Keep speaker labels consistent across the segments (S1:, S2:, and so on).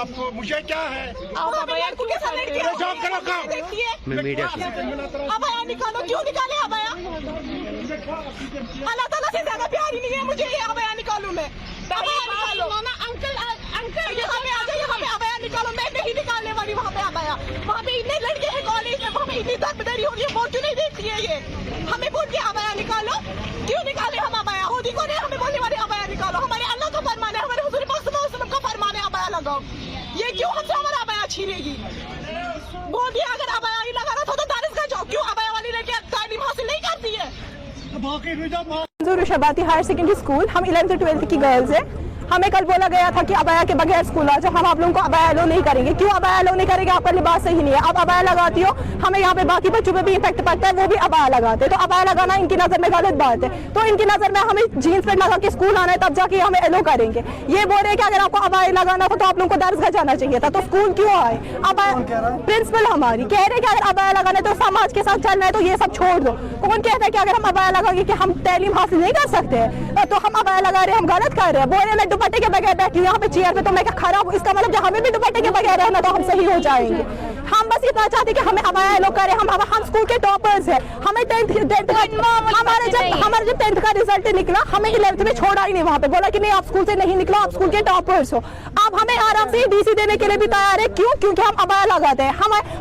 S1: आपको, मुझे क्या है?
S2: जॉब करो काम।
S3: मैं मीडिया
S2: अबाया निकालो, क्यों निकाले अबाया? अल्लाह ताला से ज्यादा प्यारी नहीं है मुझे, ये अबाया निकालूं मैं? अबाया निकालो ना अंकल, अंकल यहाँ पे आ जाओ, यहाँ पे अबाया निकालो। मैं नहीं निकालने वाली वहाँ पे अबाया। वहाँ पे इतने लड़के हैं कॉलेज में, वहाँ पे इतनी दरबदरी हो रही है, वो क्यों नहीं देखती है ये? हमें बोल के अबाया निकालो, क्यों निकाले हम अबाया? होदी को नहीं हमें बोलने वाले अबाया निकालो। हमारे अल्लाह का फरमान है, हमारे हुजूर पाक सल्लल्लाहु अलैहि वसल्लम का फरमान है अबाया लगाओ। ये क्यों हमसे हमारा अबाया छीनेगी? बोल दिया अगर अबाया ही लगाना था तो दारिस जाओ, क्यों अबाया वाली लड़की तालीम हासिल नहीं करती है?
S4: मंजूर शबाती हायर सेकेंडरी स्कूल, हम 11th 12th की गर्ल्स हैं। हमें कल बोला गया था कि अबाया के बगैर स्कूल आ जाओ, हम आप लोगों को अबाया अलाउ नहीं करेंगे। क्यों अबाया अलाउ नहीं करेंगे? आपका लिबास सही नहीं है, आप अबाया लगाती हो, हमें यहाँ पे बाकी बच्चों पे भी इफेक्ट पड़ता है, वो भी अबाया लगाते हैं। तो अबाया लगाना इनकी नज़र में गलत बात है। तो इनकी नज़र में हमें जीन्स पैंट लगा के स्कूल आना है, तब जाके हमें अलाउ करेंगे। ये बोल रहे हैं कि अगर आपको अबाया लगाना हो तो आप लोगों को दरगाह जाना चाहिए था, तो स्कूल क्यों आए? अबाया प्रिंसिपल हमारी कह रहे हैं कि अगर अबाया लगाना है तो समाज के साथ चलना है तो ये सब छोड़ दो। कौन कहता है कि अगर हम अबाया लगाएंगे कि हम तालीम हासिल नहीं कर सकते हैं? तो हम अबाया लगा रहे हैं, हम गलत कर रहे हैं। बोल रहे हैं मैं दुपट्टे के बगैर बैठी हूँ यहाँ पे चेयर पे, तो मैं क्या खड़ा हूँ? इसका मतलब कि हमें भी दुपट्टे के बगैर रहना तो हम सही हो जाएंगे। हम बस इतना चाहते हैं कि हमें अबाया अलाउ करें। हम स्कूल के टॉपर्स हैं, हमें हमारा जब 10th का रिजल्ट निकला, हमें 11th में छोड़ा ही नहीं। वहाँ पे बोला कि नहीं आप स्कूल से नहीं निकलो, आप स्कूल के टॉपर्स हो। अब हमें आराम से डीसी देने के लिए भी तैयार है। क्यों? क्योंकि हम अबाया लगाते हैं।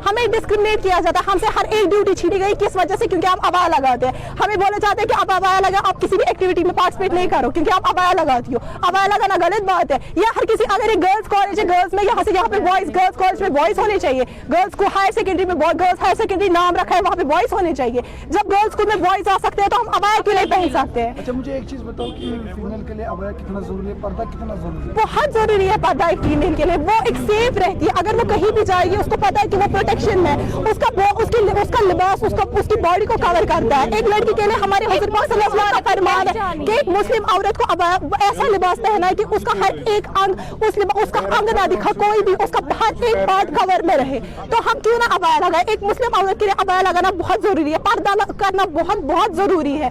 S4: हमें डिस्क्रिमिनेट किया जाता है, हमसे हर एक ड्यूटी छीनी गई। किस वजह से? क्योंकि हम अबाया लगाते हैं। हमें बोले जाते हैं कि आप अबाया लगा, आप किसी भी एक्टिविटी में पार्टिसिपेट नहीं करो क्योंकि आप अबाया लगाती हो। अबाया लगाना गलत बात है। या हर किसी, अगर एक गर्ल्स कॉलेज है, गर्ल्स में यहाँ से यहाँ पे बॉयज, गर्ल्स कॉलेज में बॉयज होने चाहिए। गर्ल्स को हायर सेकेंडरी में गर्ल्स हायर सेकेंडरी नाम रखा है, वहाँ पे बॉयज होने चाहिए। जब गर्ल्स स्कूल में बॉयज आ सकते हैं तो हम अबाया क्यों नहीं पहन सकते हैं?
S5: अच्छा मुझे एक चीज बताओ कि फीमेल के लिए अबाया कितना जरूरी है, पर्दा कितना जरूरी है?
S4: बहुत जरूरी है पर्दा एक फीमेल के लिए। वो एक सेफ रहती है, अगर वो कहीं भी जाएगी उसको पता है कि वो प्रोटेक्शन में उसका लिबास उसकी बॉडी को कवर करता है। एक लड़की के लिए हमारे हुजूर पाक सल्लल्लाहु अलैहि वसल्लम का फरमान है कि एक मुस्लिम औरत को अबाया ऐसा लिबास पहना है कि उसका हर एक अंग, उसका अंग ना दिखा, कोई भी उसका हर एक पार्ट कवर में रहे। तो हम क्यों ना अबाया लगाए? एक मुस्लिम औरत के लिए अबाया लगाना बहुत जरूरी है, पर्दा करना बहुत बहुत जरूरी है।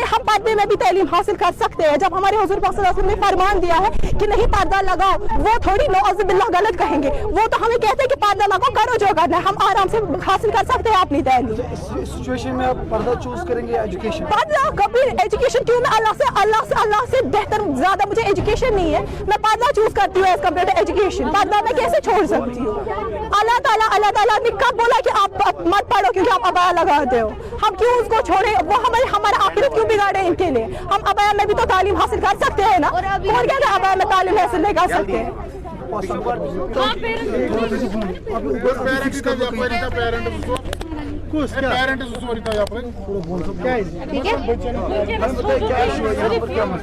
S4: हम पर्दे में भी तालीम हासिल कर सकते हैं। जब हमारे हुजूर पाक सल्लल्लाहु अलैहि वसल्लम ने फरमान दिया है कि नहीं पर्दा लगाओ, वो थोड़ी नौज़ुबिल्लाह गलत कहेंगे, वो तो हमें कहते हैं कि पर्दा लगाओ, करो जो करना है, हम आराम से हासिल कर सकते हैं अपनी तालीम।
S5: इस सिचुएशन में आप पर्दा चूज करेंगे या एजुकेशन?
S4: पर्दा कभी एजुकेशन क्यों? मैं अल्लाह से बेहतर ज्यादा मुझे एजुकेशन नहीं है, मैं पर्दा चूज करती हूँ एज कम्पेयर टू एजुकेशन। पर्दा मैं कैसे छोड़ सकती हूँ? अल्लाह ताला ने कब बोला कि आप मत पढ़ो क्योंकि आप अबाया लगाते हो? हम क्यों उसको छोड़े? वो हमारा आखिरत क्यों बिगाड़े इनके लिए? हम अबाया में भी तो तालीम हासिल कर सकते हैं ना। कौन कहता है अबाया में तालीम हासिल नहीं कर सकते?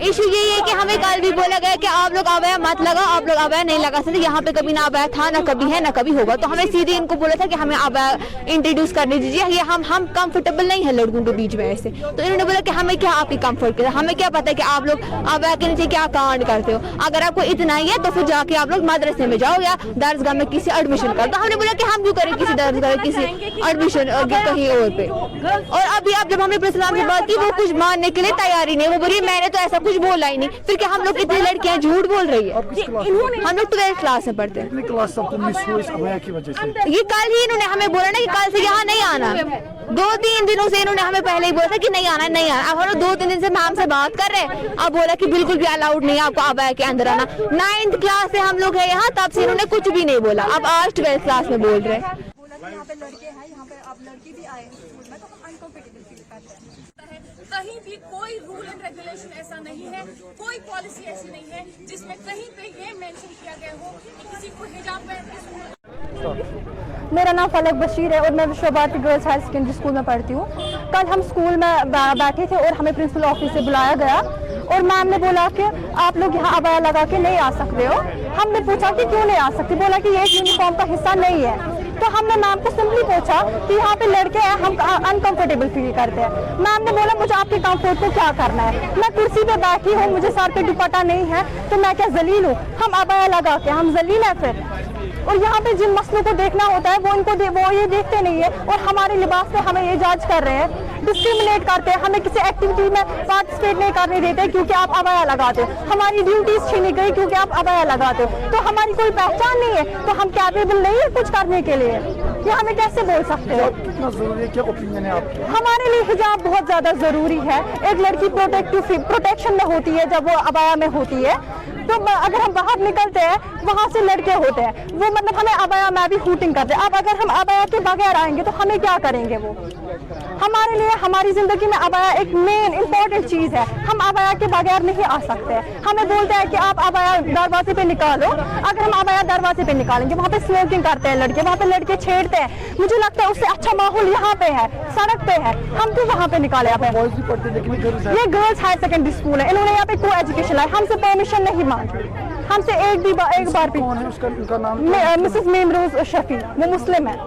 S6: इशू यही है कि हमें कल भी बोला गया कि आप लोग अबाया मत लगाओ, आप लोग अबाया नहीं लगा सकते। यहाँ पे कभी ना अबाया था, ना कभी है, ना कभी होगा। तो हमें सीधे इनको बोला था कि हमें अबाया इंट्रोड्यूस करने दीजिए, ये हम कंफर्टेबल नहीं है लड़कों के बीच में ऐसे। तो इन्होंने बोला कि हमें क्या आपकी कंफर्ट के, हमें क्या पता है कि आप लोग अबाया के नीचे क्या कांड करते हो। अगर आपको इतना ही है तो फिर जाके आप लोग मदरसे में जाओ या दरगाह में किसी एडमिशन करो। तो हमने बोला कि हम क्यों करें किसी दरगाह किसी एडमिशन कहीं और पे। और अभी आप जब हमने प्रिंसिपल से बात की, वो कुछ मानने के लिए तैयारी नहीं। वो बोली मैंने तो ऐसा कुछ बोला ही नहीं। फिर क्या हम लोग इतनी लड़कियां झूठ बोल रही है? हम लोग 12th क्लास में पढ़ते हैं। ये कल ही इन्होंने हमें बोला ना कि कल से यहाँ नहीं आना। 2-3 दिनों से इन्होंने हमें पहले ही बोला था कि नहीं आना, नहीं आना। अब हम लोग 2-3 दिन से मैम से बात कर रहे हैं, अब बोला कि बिल्कुल भी अलाउड नहीं है आपको अबाया के अंदर आना। 9th क्लास से हम लोग है यहाँ, तब से इन्होंने कुछ भी नहीं बोला। अब आज 12th क्लास में बोल रहे हैं।
S4: यहाँ पे लड़के हैं, यहाँ पे आप लड़की भी आए स्कूल में, तो हम अनकंफर्टेबल फील करते हैं।
S7: कहीं भी कोई रूल एंड रेगुलेशन ऐसा नहीं है, कोई पॉलिसी ऐसी नहीं है जिसमें कहीं पे ये मेंशन किया गया हो कि किसी को हिजाब पहन के स्कूल।
S4: मेरा नाम फलक बशीर है और मैं Vishwabharati girls higher secondary school में पढ़ती हूँ। कल हम स्कूल में बैठे थे और हमें प्रिंसिपल ऑफिस से बुलाया गया और मैम ने बोला कि आप लोग यहाँ अबाया लगा के नहीं आ सकते हो। हमने पूछा कि क्यों नहीं आ सकते? बोला कि ये यूनिफॉर्म का हिस्सा नहीं है। तो हमने मैम को सिंपली पूछा कि यहाँ पे लड़के हैं, हम अनकंफर्टेबल फील करते हैं। मैम ने बोला मुझे आपके कंफर्ट को क्या करना है? मैं कुर्सी पे बैठी हूँ, मुझे सर पे दुपट्टा नहीं है तो मैं क्या जलील हूँ? हम अबाया लगा के हम जलील है फिर? और यहाँ पे जिन मसलों को देखना होता है वो ये देखते नहीं है और हमारे लिबास पे हमें ये जज कर रहे हैं। डिस्क्रिमिनेट करते हैं, हमें किसी एक्टिविटी में पार्टिसिपेट नहीं करने देते क्योंकि आप अबाया लगाते हो, हमारी ड्यूटीज छीनी गई क्योंकि आप अबाया लगाते हो, तो हमारी कोई पहचान नहीं है, तो हम कैपेबल नहीं है कुछ करने के लिए, ये हमें कैसे बोल सकते हो?
S5: कितना जरूरी है, क्या ओपिनियन है आपका?
S4: हमारे लिए हिजाब बहुत ज्यादा जरूरी है। एक लड़की प्रोटेक्शन में होती है जब वो अबाया में होती है, तो अगर हम बाहर निकलते हैं वहाँ से लड़के होते हैं, वो मतलब हमें अबाया में भी हूटिंग करते हैं। अब अगर हम अबाया के बगैर आएंगे तो हमें क्या करेंगे वो? हमारे लिए हमारी जिंदगी में अबाया एक मेन इंपॉर्टेंट चीज है, हम अबाया के बगैर नहीं आ सकते। हमें बोलते हैं कि आप अबाया दरवाजे पे निकालो, अगर हम अबाया दरवाजे पे निकालेंगे वहाँ पे स्मोकिंग करते हैं लड़के, वहाँ पे लड़के छेड़ते हैं, मुझे लगता है उससे अच्छा माहौल यहाँ पे है, सड़क पे है, हम क्यों वहाँ पे निकाले? आप
S5: बॉयज भी पढ़ते हैं, लेकिन
S4: ये गर्ल्स हायर सेकेंडरी स्कूल है, इन्होंने यहाँ पे को एजुकेशन लाया, हमसे परमिशन नहीं मांगी, हमसे एक बार भी।
S5: कौन है उसका, उनका नाम?
S4: मिसेस मेमरोज शफी, वो मुस्लिम है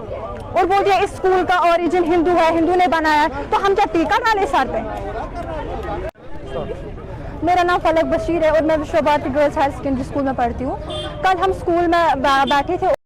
S4: और बोलती है इस स्कूल का ओरिजिन हिंदू है, हिंदू ने बनाया है, तो हम क्या टीका डाले सर पे? मेरा नाम फलक बशीर है और मैं Vishwa Bharati girls higher secondary school में पढ़ती हूँ। कल हम स्कूल में बैठे थे